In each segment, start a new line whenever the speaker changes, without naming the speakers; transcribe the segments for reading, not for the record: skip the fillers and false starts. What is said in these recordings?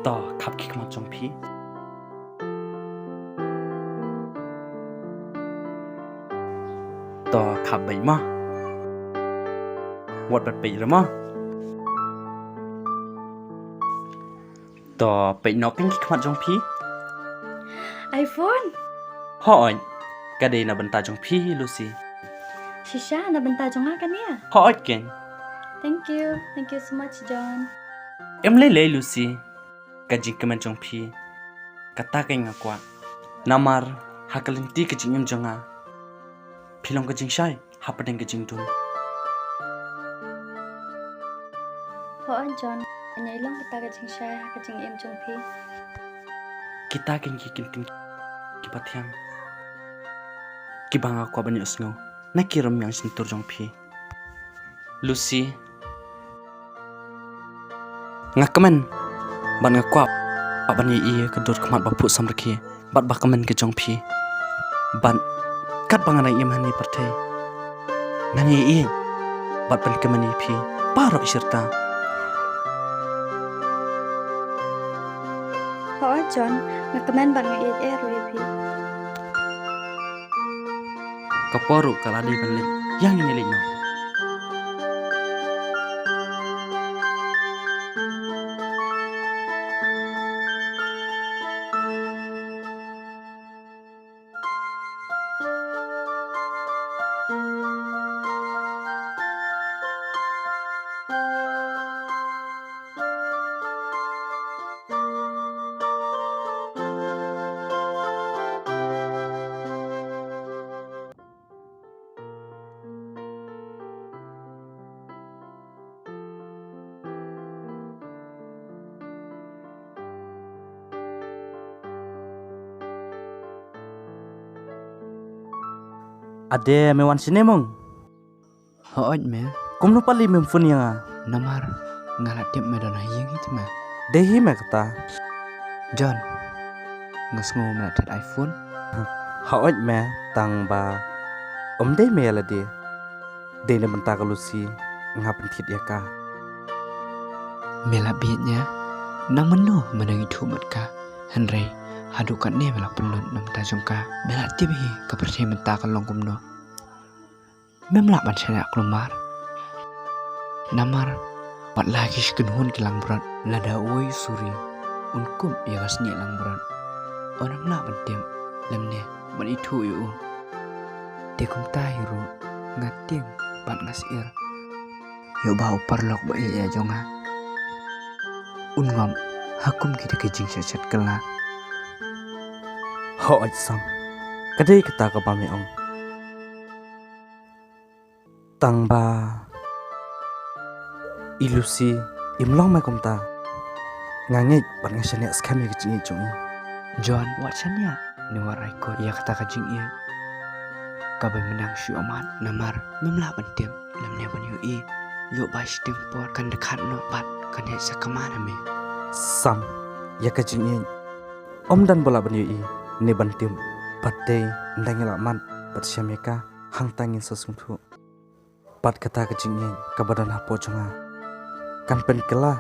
ต่อขับคิกมาจงพี่ต่อขับใบมอวัดบัดปีละมอต่อไปนอกกันคิกมาจงพี่
iPhone.
พ่ออ่อนกระเดนะบรรดาจงพี่ลูซี่
Shisha na benta jong kan ya.
พ่ออ่อนเก่ง
Thank you so much, John.
เอ็มเลยเลยลูซี่กะจิงกะมันจงพี่กะตาเก่งกว่านามาร์ฮักลินตีกะจิงยมจงอาพี่ลองกะจิงใช่ฮับปะเดงกะจิงตุน
Hoan John, anya ilong kita ka jing shy ha ka jing em jong pi.
Kita ken ki kin tin ki pathiang ki banga kwa bani usngo na ki ram yang sin tur jong phi Lucy ngakaman ban ngakwa bani i ka dot khamat ba phu sam rakhi bat ba kaman ke jong phi ban kat banga na im hani parthai nani i bat ban kamani phi paro isirta
Hoan John, ngakaman ban nga ru pi.
Kaporu kaladi balik yang ini lino Ade mewan sini mong.
Hoot me,
Kum lupa li memfun yang
namar ngalat tip me dona yang itu me.
dehi me kata.
John, ngasngo me tet iPhone.
Hawat me tang ba. Deh me la de. De ne benta kalusi ngapen tit ya ka.
Mela biatnya, nang meno menangi tumat ka. Henry, hadukan ne mela penun nam tajong ka. Mela tip hi kepercaya menta kan longkum no. Memla ban saya kelumar. Namar, pat lagi sekenhun kilang berat. Lada oi suri. Unkum ya kasni lang berat. Orang la ban tem. Lemne ban itu yu. Dekum tahiru ngatieng ban ngasir. Yo bau parlok ba ya jonga. Ungam hakum kita kejing sachat kela.
Hawat sam. Kadai kata ka pami ong. Tang ba. Ilusi imlong me kumta. Ngangit ban ngasane skami kecing jong.
John, wacanya ni warai ko ya kata kajing iya. Kabai menang si oman namar memla bantim lemne ban yu i. Yo bai tempor kan dekat no pat kan ya sakamana me.
Sam ya kecing dan bola ban yu i ne bantim patde ndangela man pat syameka hang tangin sesungtu. Pat kata kecing kabadan hapo jonga. Kan pen kela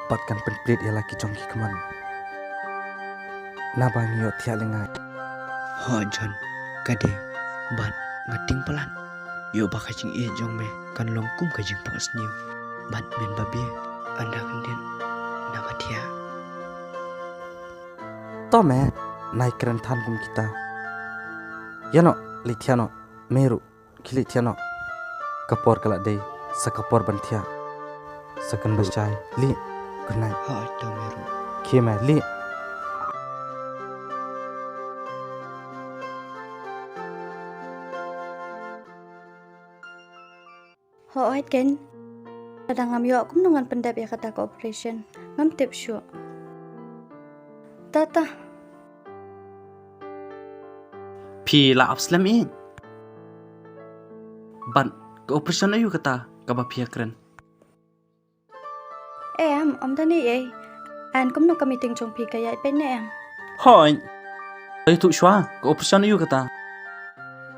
pat kan pen plit ya laki jongki keman. Nabang yo tia lengai.
Ho John, kade ban ngating pelan. Yo ba kajing iya jong me kan longkum kajing pos niu. Ban men babi anda kenden nabatia.
To me naik keren tan kum kita. Yano litiano meru kilitiano kapor kala dei sakapor bantia. Sakan bacai li good night.
Ho to meru.
Kime li
Hoan Ken. Kadang ngam yo kum nungan pendap ya kata ka operation. Ngam tip syu. Tata.
pi la abslam in. Ban ke operation ayu kata kaba pia keren.
Em, om tani ye. An kum no kami ting chong pi kaya pen em.
Hoi. Ai tu shwa, ko operation yu kata.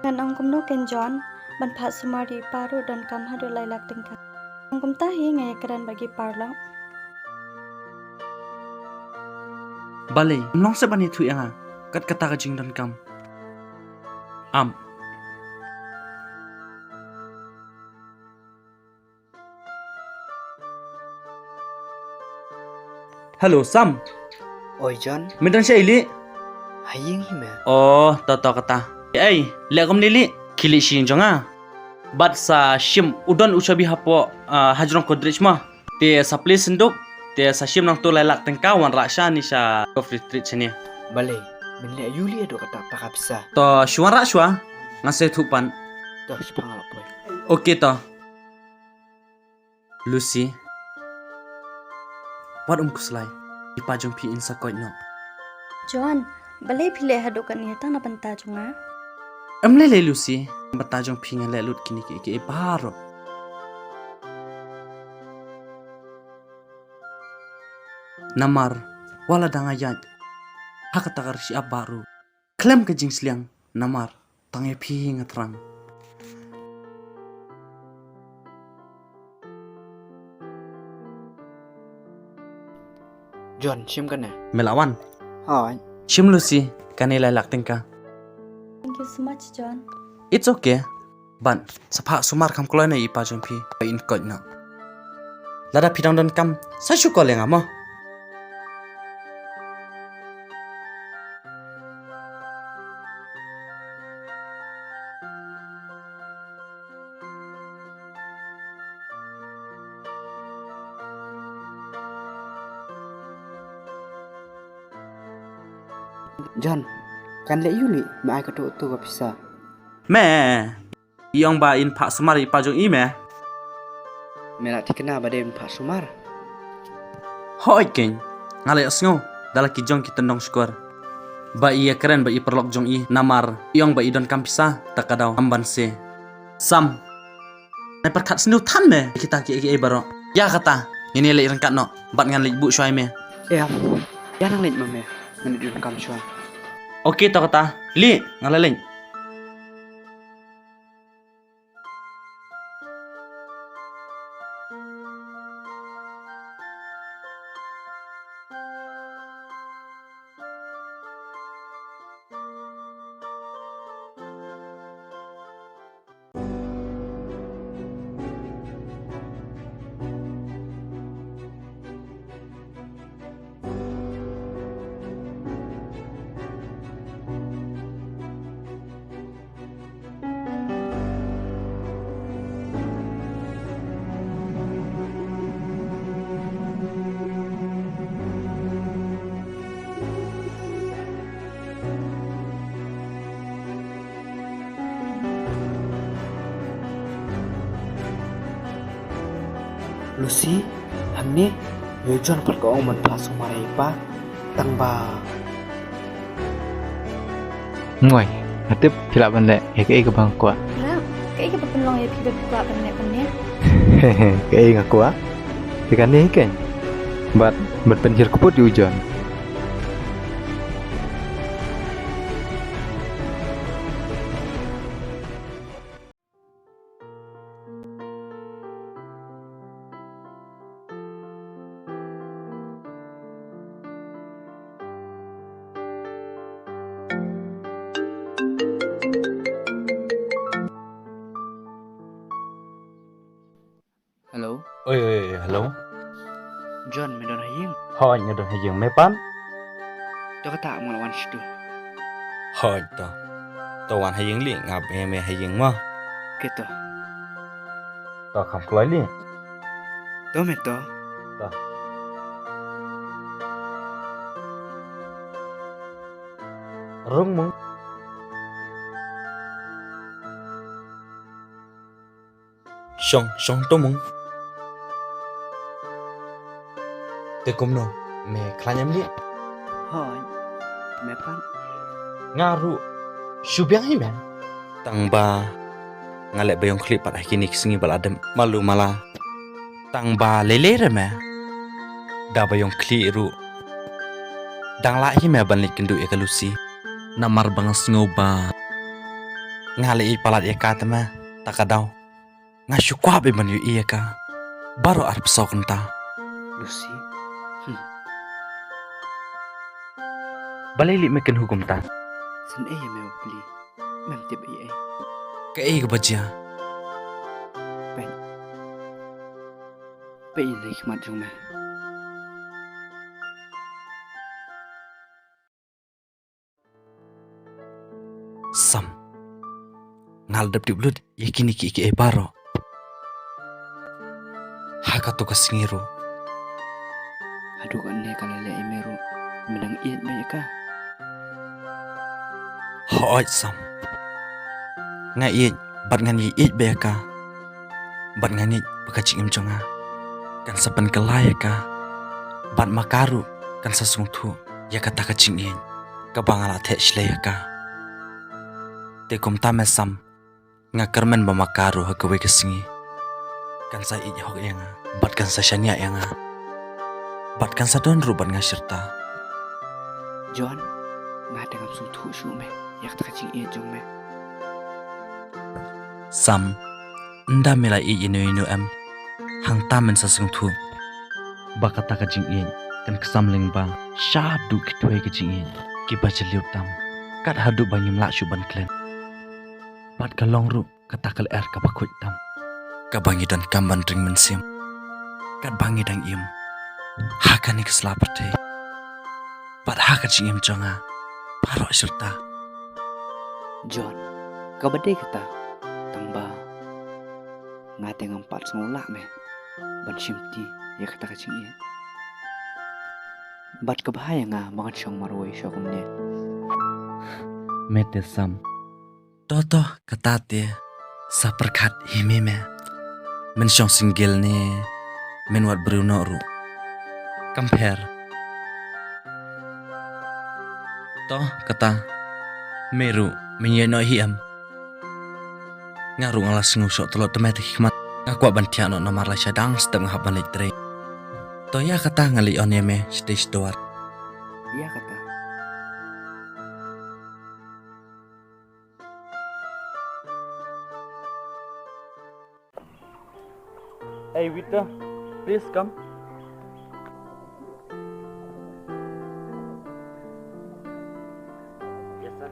Ngan ong kum no ken John, ban phat sumari paru dan kam hadu lai lak ting ka. Ong kum ta hi ngai karan bagi parlo.
Bale, long se bani tu yang kat kata ka jing dan kam. Am. Hello, Sam.
Oi John,
Midang siya ili.
haying hi me.
Oh, toto kata. Ay, lekom nili. Kili sing jonga. Bat sa shim udon usabi hapo hajrong kodrich ma. Te sa place senduk. Te sa shim nang tu lailak tengkawan raksha ni sa coffee treat sini.
Bale, min le yuli ado kata pakapsa.
To shwan rakshwa. Ngasay tupan.
Dah sepangal boy.
Okay to. Lucy. What kuslay. Ipajong pi insa koy no.
John, balai phile hadu kan ni tang na banta chunga.
Amle le Lucy. Batajong pi nga lelut kini ke baro. Namar. Wala dangayat. Hakatakar si abaru. Klem ke jingsliang. Namar. Tangay pi nga terang.
John, sim kan na.
Melawan.
Hoi.
Shim Lucy. Kanilay lakting ka.
Thank you so much, John.
It's okay. But sapa sumar kam kloy na ipajong pi. In koy no. Lada pidang don kam. Sa syukol yang amo.
John, kan le yuli ma ai ka tu ka pisa.
Me. Iyong ba in pak sumar ipajong i me.
Mela tikena bade pa sumar.
Hoi king. Ngalay asngo. Dala ki jong kita nong skor. Ba iya keren ba i perlok jong i namar. Iyong ba idon kampisa takadaw amban se. Sam. Nay perkat senu tan me. Kita ki baro. Ya kata. Ini le rengkat no. Bat ngan le bu syai me.
Ya. Ya nang leit mame. Ngan di kam shwa.
Okey to kata. Li ngalay leng.
Lucy, हमने ये John पर को मन pa sumar ai pa tang ba.
Ngoài, tiếp thì lại vấn đề cái bang quá.
Ra, cái penlong ya pi ba ban ne kan ne.
Cái ngak quá. Thì kan ni kan. But penjir kuput di hujan.
Hello,
Oi, hello.
John, me don haying.
Hoi ngadon hajeng me pan.
Do ka ta mo lawan situ.
Hoi to. Tawan hajeng li ngap me hajeng ma.
Keto.
To kam kloy li.
Do me to.
Rung mung. Song to mung. Te kom no. Me klanyam li.
Hoi. Me pan.
Ngaru. Syubyang hi men. Tang ba. Ngalek bayong klip pat kini singi baladem. Malu mala. Tang ba lele re me. Dabayong kliru. Dang lahi me banlik kendu ekalusi. Namar bang sngoba. Ngali palat ekatama takadaw. Ngasyukwa be man yu iyaka. Baru arp sokenta.
Lucy.
Balili meken hukum ta.
Sen ya me beli. Mem tip ai.
Ke e baja.
Pe ini hikmat jong me.
Sam. Ngal dap di blut yakini ki e baro. Haka to kasingiru.
Aduh kan ne kalau le meru. Menang iat banyak ka.
Hooj sam. Nga iet bat ngan iet beka. Bat ngan iet bekacing im jonga. Kan saban kelaya ka. Bat makaru kan sasung tu ya kata kacing iet. Kabangala te shlaya ka. Te kom tame sam. Nga kermen ba makaru ha kawe kesingi. Kan sa iet hok yang bat kan sa shanya yang bat kan sa don ruban nga serta.
John, nga dengan sung thu shu me. Yak ta kacing iat jong me.
Sam, nda mila i inu em, hang tamen sa sung thu. Bakata ka jing in, kan kesamling ba, syadu kitwe ka jing in, ki baca liup tam, kat hadu banyim lak syuban klen. Bat ka long ru, katakal ka bakut tam. Ka bangi dan kamban ring mensim, kat bangi dang im, haka ni keselapate. Bat haka jing im jonga, parok serta.
John, kau badai kata. Tamba. Nga dengan empat sengolak me. Ban simti ya kata kacing iat. Bat kebahaya nga makan syong marwai syong ne.
Mete sam. Toto katate sa perkat himi me. Men syong single ne. Men wat Bruno ru. Compare. Toh kata meru menyeno hiam. Ngaru ngalas ngusok telot temetik hikmat. Ngaku bantiano nomar la syadang setengah balik tre. Toh ya kata ngali on yeme stage doar.
Iya kata.
Hey Vita, please come. Yes sir.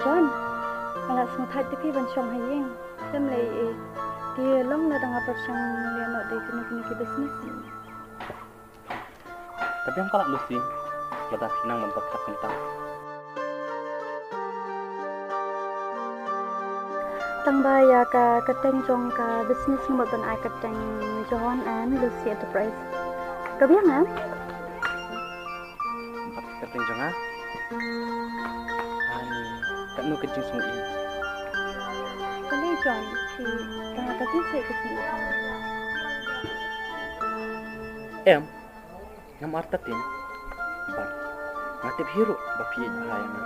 John, kalau sung thai tipi ban syong hayeng, tem lay dia long na dang apa syong dia nak di kini ki business.
Tapi yang kalak Lucy, bata pinang mentok tak kentang.
Tang baya ka kateng jong ka business mo ban ai kateng John and Lucy Enterprise. Kabiang ha?
Empat keting jonga. Kat nu kecing semua ini.
Kali John si tengah tadi saya kesini.
Em, ngam artatin. Ba, ngatip hero bapi bahaya.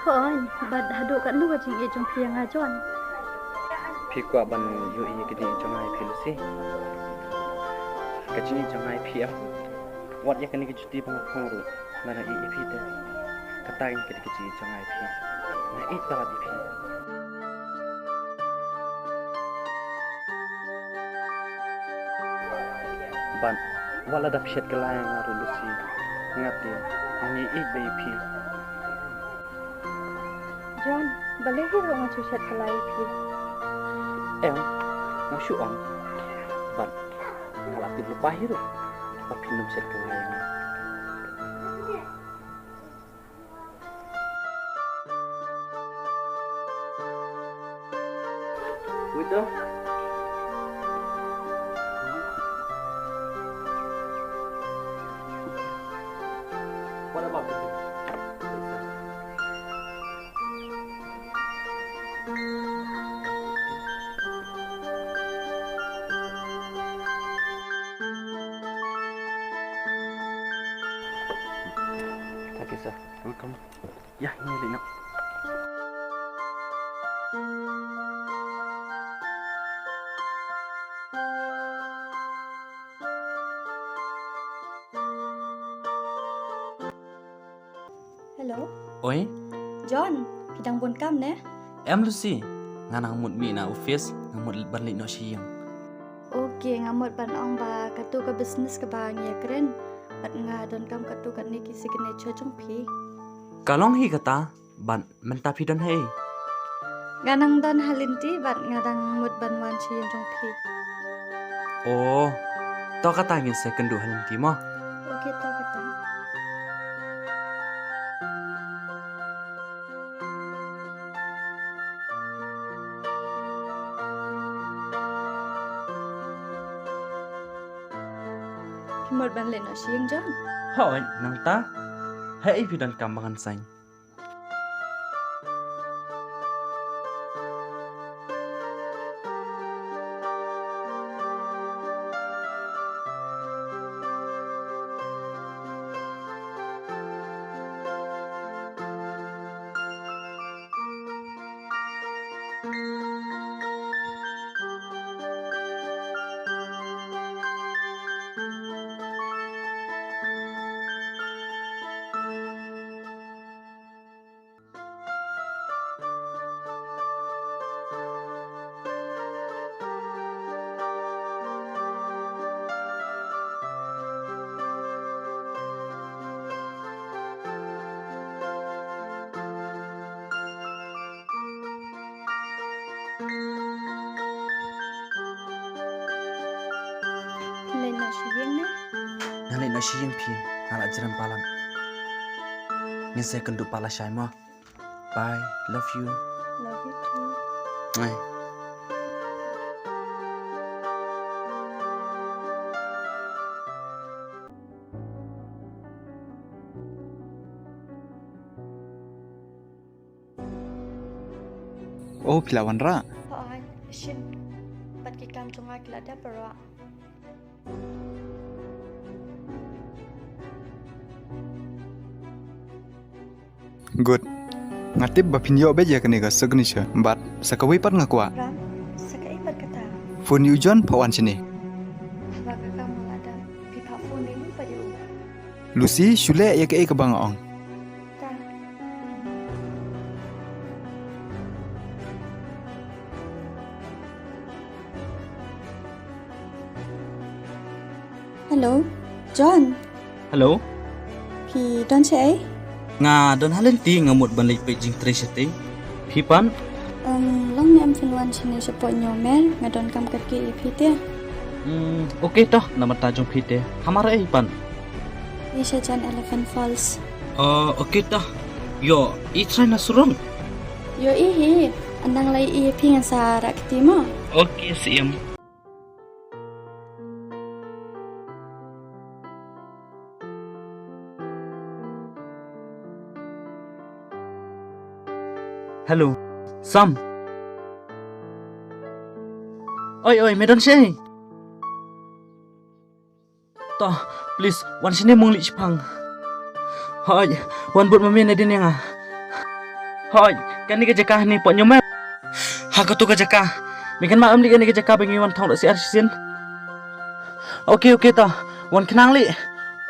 Hoy, bad hadu kat nu kacing e jong piang ha John.
Pikwa ban yu ini kedi jongai Lucy. Kecing jongai PM. Wat ya kini kecuti pengakong ru. Mana i te. Katain kedi kecing jongai P. Na i talat i P. Ban wala dap shet kelai ngaru Lucy. Ngati ni i BP.
John, boleh hero ngacu chat kelai pi.
Em, masuk on. Ban ngalati lupa hero. Tapi nom shet kelai. Udah.
Okay, sir. Welcome.
Ya, ini Lino.
Hello,
Oi,
John. Pidang bun kam ne?
em Lucy. Nganang mut mi na office, ngamut ban Lino siang.
Okay, ngamut ban ong ba katu ka business ka ba ngia keren. Bat nga don kam katu kat ni ki signature jong pi.
Kalong hi kata, ban menta pidon hei.
Ganang don halinti bat ngadang mut ban wan chi jong pi.
Oh, to kata ngin second du halan ti mo.
Okay, to kata. Mut ban le no siang John.
Hoi, nang ta. Hei pidon kambangan sain.
Le no siang ne?
Nang Lino siang pi, ngala jaran palan. Ngin second du pala syai mo. Bye, love you.
Love you too.
Ai.
Oh, pilawan ra.
Hoai, shin. Bat ki kam tunga kilada para.
Good. Ngatip ba pinyo beja kani ka signature, but sakawi pat ngakwa.
Ram, sakai bat kata.
Phone yu John pawan sini.
Baga kam malada. Pipa phone ni pa yu.
Lucy shule ya ke ka bangaong.
Ta. Hello, John.
Hello.
Pi don che?
Nga don halan ti ngamut ban lay paging trace te. Pipan,
Long ni am finwan sini sepo nyomer ngadon kam kat ki ipi te.
okay toh nama tajong pite. Hamara pan.
Ni Jan Elephant Falls.
Okay toh. Yo, i-try na surong.
Yo ihi, andang lay ipi nga sa rakti mo.
Okay, siam. Hello, Sam. Oi, medan siya. Toh, please, wan sini mong lichpang. Hoy, wan buat mami na din yang ah. Hoy, kani ka jaka ni po nyomel. Haka tu ka jaka. Mikan maam li kani ka jaka bengi wan thong si arsin. Okay toh. Wan kenang li.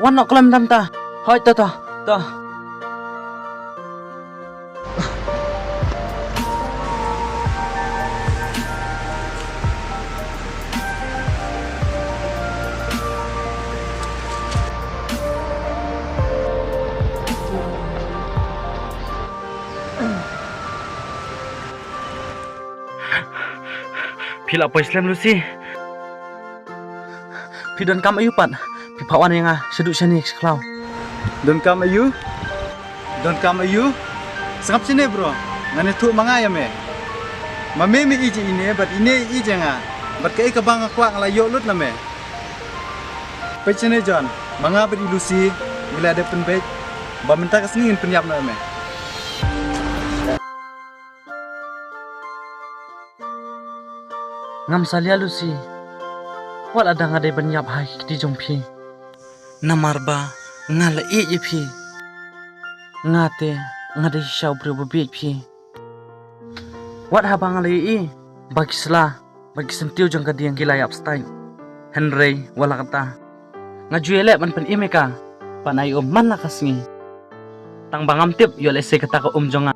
Wan nak kelam tam ta. Hoy, toh. Pila po Islam Lucy. Pidon kam ayu pat. Pipawan yang seduk siya ni seklau.
Don kam ayu. Sangap sini bro. Ngane tu mangaya me. Mame me iji ini but ini iji nga. But kai ka bang akwa ngalayo lut na me. Pechene John. Manga beri Lucy. Bila ada penbej. Ba minta kasingin penyap na me.
Ngam salia Lucy. Wal ada ngadai banyap hai di jompi. Namarba ngala pi. ngate ngade shau bre bebek phi wat habang alai bagi sela bagi sentiu jang kadiang gilai upstyle Henry wala kata ngajuele man pen imeka panai man nakasngi tang bangam tip yo lese kata ko jonga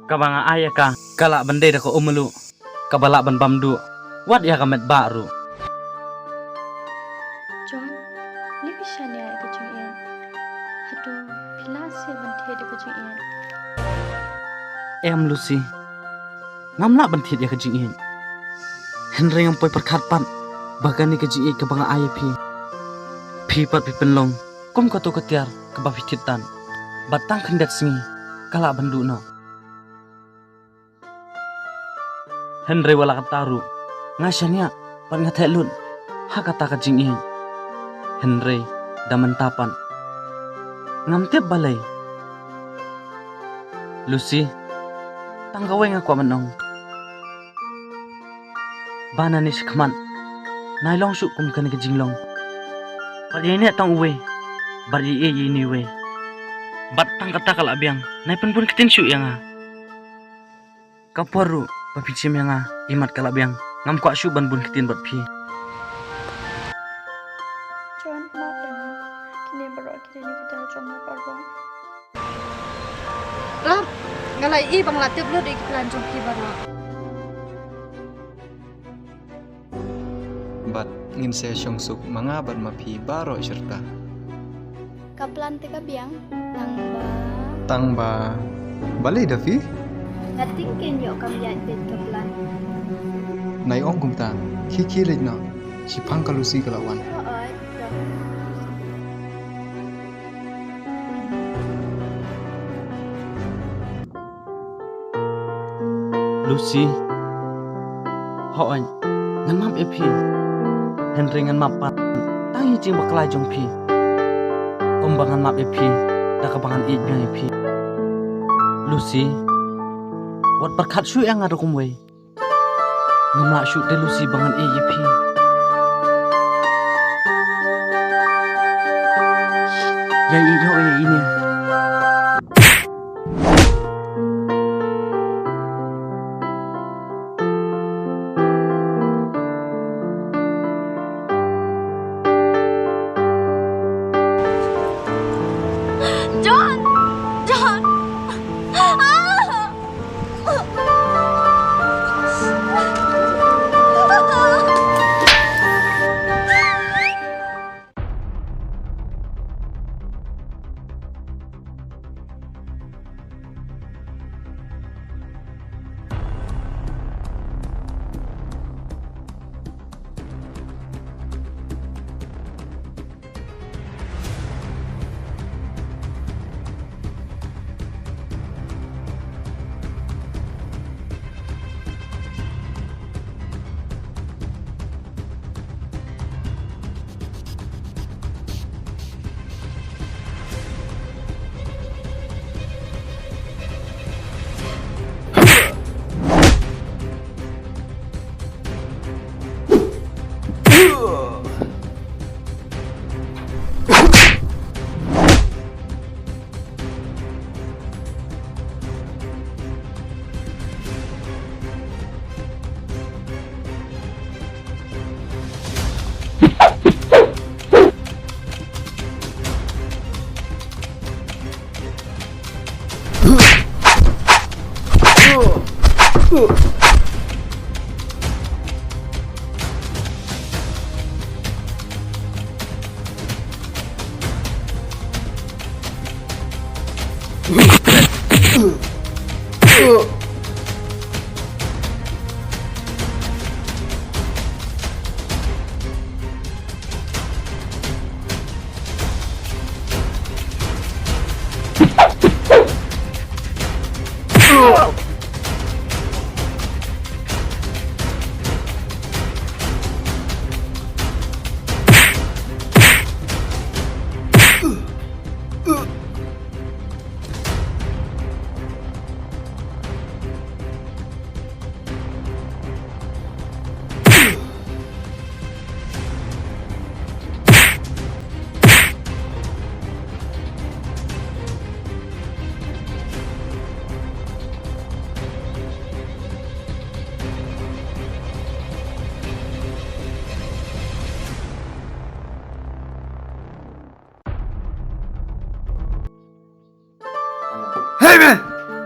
kabanga aya ka kala bande da ko umelu kabala ban bamdu wat ya kamet baru
John, libi shania ya kajing ian. Aduh, pilas ya bantai di kajing ian.
em Lucy ngamla bantit ya kajing ian Henry yang poi perkat pan bahkan ni kajing ian kabanga aya pi pat pi penlong kom ka to ketiar ka ba fititan batang kendat singi kala bandu no Henry wala kataru ngasanya pan ngatelun ha kata kajing ian Henry daman tapan ngamtip balai Lucy tanggawai ngaku manong bana ni sikman nailong su kum kan kajing long padi ni tang uwe bari e ni we bat tang kata kala biang nai pen pun kitin su yang kaporu papichim yang imat kala biang ngam kwa su ban bun kitin bat pi
John, maaf dengan. Kini baru akhir ini kita cuma parong.
Lap, ngalai i bang latip lu di iklan jongki bana.
Bat ngin se suk mga bat mapi baro serta.
Kaplan teka biang,
Tang ba balai dafi
Natingkin yo kam yan pin kaplan.
nai ong kumta kiki lejna si pangka Lucy kalawan.
Ooi,
Lucy hoan ngan map epi Henry ngan map pan tang hi jing baklai jong pi bangan map epi da ka bangan it biang epi Lucy wat perkat su yang ada kumwe ngamla su de Lucy bangan epi ya iyo ini
John! John!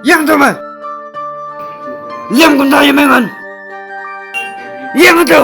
Yang tu mah. Yang kun tahu memang. Yang tu.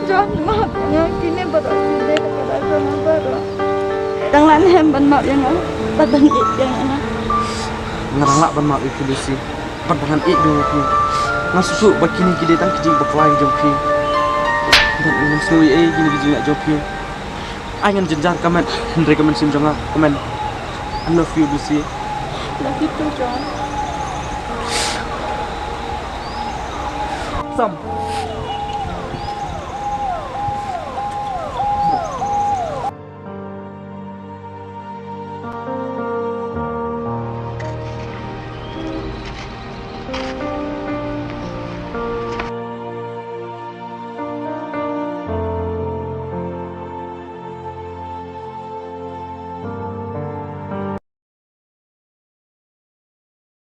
John, maafnya kini baru sini kepada John baru. Yang lain hemban maaf yang badan it yang enak.
Ngarang lak ban maaf itu Lucy. Ban bangan ik do pi. Ngan susu bakini gide tang kijing baklai jom pi. Dan ngan sui gini kijing nak jom pi. Ai ngan jenjar kamen, recommend sim jonga kamen. I love you Lucy.
Love you too, John.
Sam.